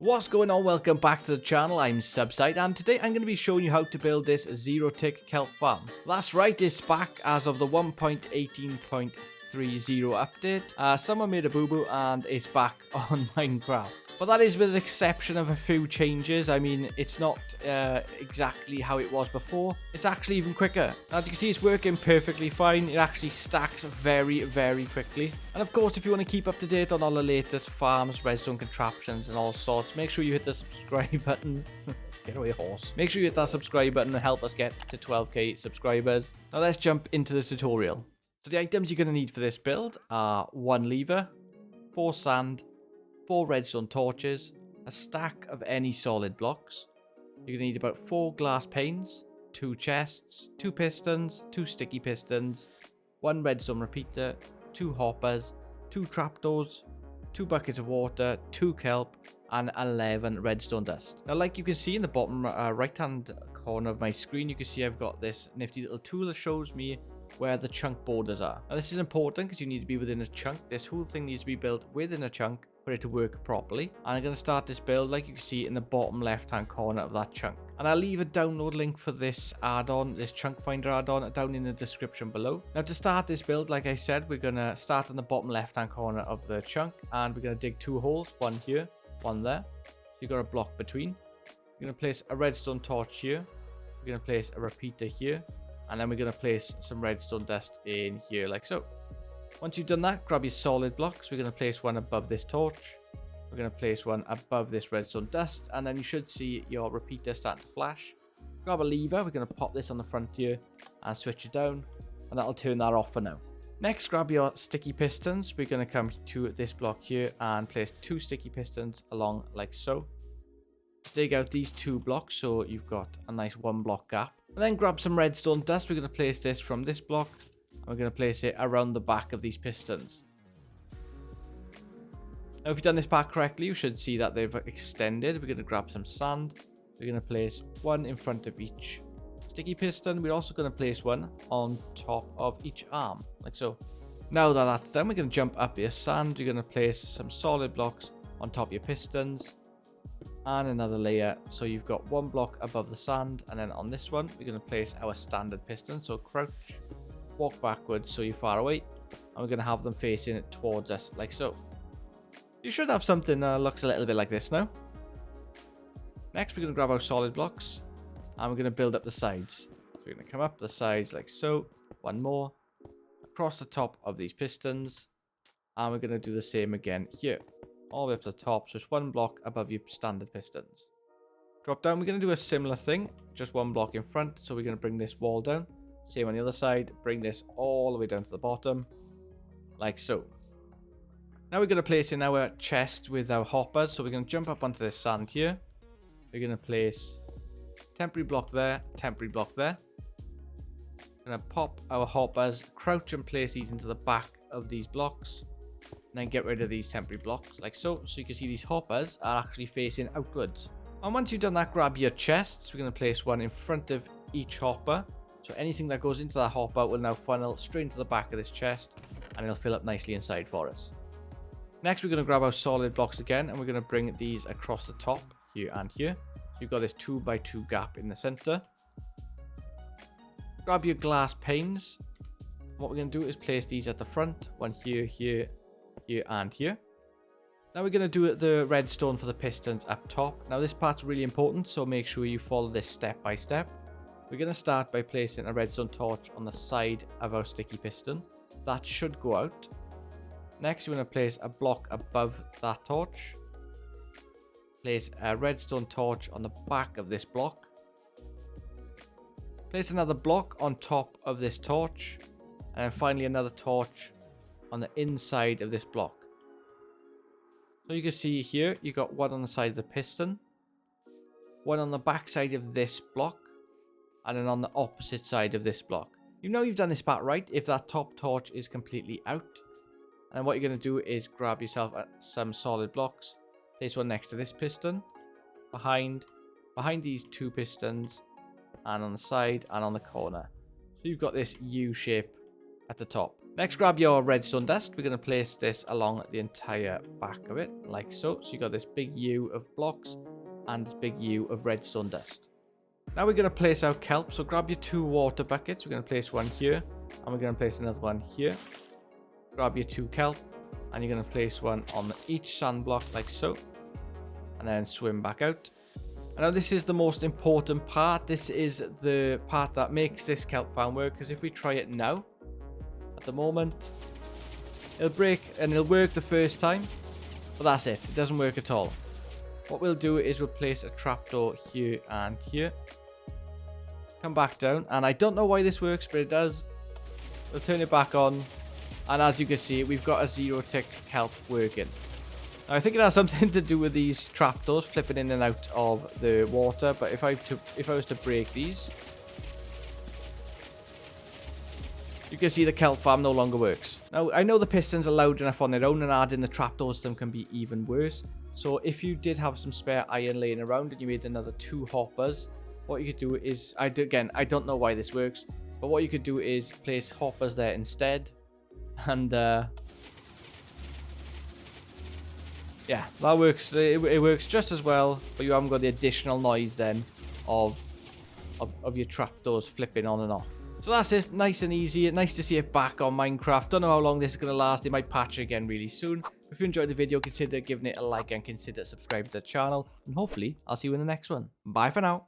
What's going on? Welcome back to the channel. I'm SubSyde, and today I'm going to be showing you how to build this zero-tick kelp farm. That's right, it's back as of the 1.18.30 update. Someone made a boo-boo and it's back on Minecraft. But that is with the exception of a few changes. I mean, it's not exactly how it was before. It's actually even quicker. As you can see, it's working perfectly fine. It actually stacks very, very quickly. And of course, if you want to keep up to date on all the latest farms, redstone contraptions, and all sorts, make sure you hit the subscribe button. Get away, horse. Make sure you hit that subscribe button and help us get to 12k subscribers. Now let's jump into the tutorial. So the items you're going to need for this build are 1 lever, 4 sand, 4 redstone torches, a stack of any solid blocks. You're going to need about 4 glass panes, 2 chests, 2 pistons, 2 sticky pistons, 1 redstone repeater, 2 hoppers, 2 trapdoors, 2 buckets of water, 2 kelp, and 11 redstone dust. Now, like you can see in the bottom right hand corner of my screen, you can see I've got this nifty little tool that shows me where the chunk borders are. Now, this is important because you need to be within a chunk. This whole thing needs to be built within a chunk for it to work properly. And I'm going to start this build like you can see in the bottom left hand corner of that chunk. And I'll leave a download link for this add-on, this chunk finder add-on, down in the description below. Now, to start this build, like I said, we're going to start in the bottom left hand corner of the chunk, and we're going to dig 2 holes, one here, one there. So you've got a block between. You're going to place a redstone torch here. We're going to place a repeater here, and then we're going to place some redstone dust in here like so. Once you've done that, grab your solid blocks. We're going to place one above this torch. We're going to place one above this redstone dust, and then you should see your repeater starting to flash. Grab a lever. We're going to pop this on the front here and switch it down, and that'll turn that off for now. Next, grab your sticky pistons. We're going to come to this block here and place 2 sticky pistons along like so. Dig out these 2 blocks so you've got a nice 1 block gap. And then grab some redstone dust. We're going to place this from this block, and we're going to place it around the back of these pistons. Now, if you've done this part correctly, you should see that they've extended. We're going to grab some sand. We're going to place 1 in front of each sticky piston. We're also going to place 1 on top of each arm, like so. Now that that's done, we're going to jump up your sand. You're going to place some solid blocks on top of your pistons, and another layer. So you've got 1 block above the sand, and then on this one, we're going to place our standard piston. So crouch, walk backwards so you're far away, and we're going to have them facing towards us, like so. You should have something that looks a little bit like this now. Next, we're going to grab our solid blocks, and we're going to build up the sides. So we're going to come up the sides like so, 1 more, across the top of these pistons, and we're going to do the same again here, all the way up to the top, so it's 1 block above your standard pistons. Drop down, we're going to do a similar thing, just 1 block in front, so we're going to bring this wall down. Same on the other side, bring this all the way down to the bottom, like so. Now we're going to place in our chest with our hoppers, so we're going to jump up onto this sand here. We're going to place temporary block there, temporary block there. We're going to pop our hoppers, crouch and place these into the back of these blocks, and then get rid of these temporary blocks like so. So you can see these hoppers are actually facing outwards. And once you've done that, grab your chests. We're going to place 1 in front of each hopper. So anything that goes into that hopper will now funnel straight into the back of this chest, and it'll fill up nicely inside for us. Next, we're going to grab our solid blocks again, and we're going to bring these across the top here and here. So you've got this 2x2 gap in the center. Grab your glass panes. What we're going to do is place these at the front, 1 here, here, here, and here. Now we're going to do the redstone for the pistons up top. Now this part's really important, so make sure you follow this step by step. We're going to start by placing a redstone torch on the side of our sticky piston. That should go out. Next, we're going to place a block above that torch. Place a redstone torch on the back of this block. Place another block on top of this torch. And then finally another torch on the inside of this block. So you can see here, you got 1 on the side of the piston, 1 on the back side of this block, and then on the opposite side of this block. You know you've done this part right if that top torch is completely out. And what you're going to do is grab yourself some solid blocks, place 1 next to this piston, behind these 2 pistons, and on the side and on the corner. So you've got this U shape at the top. Next, grab your redstone dust. We're going to place this along the entire back of it, like so. So you got this big U of blocks and this big U of redstone dust. Now we're going to place our kelp. So grab your 2 water buckets. We're going to place one here, and we're going to place another one here. Grab your 2 kelp, and you're going to place one on each sand block, like so. And then swim back out. And now this is the most important part. This is the part that makes this kelp farm work, because if we try it now, at the moment, it'll break and it'll work the first time, but that's it. It doesn't work at all. What we'll do is we'll place a trapdoor here and here. Come back down, and I don't know why this works, but it does. We'll turn it back on, and as you can see, we've got a 0 tick kelp working. Now, I think it has something to do with these trapdoors flipping in and out of the water, but if I was to break these, you can see the kelp farm no longer works. Now, I know the pistons are loud enough on their own, and adding the trapdoors to them can be even worse. So if you did have some spare iron laying around and you made another 2 hoppers, what you could do is, I don't know why this works, but what you could do is place hoppers there instead. And yeah, that works. It works just as well, but you haven't got the additional noise then of your trapdoors flipping on and off. So that's it, nice and easy. Nice to see it back on Minecraft. Don't know how long this is going to last. They might patch it again really soon. If you enjoyed the video, consider giving it a like and consider subscribing to the channel. And hopefully, I'll see you in the next one. Bye for now.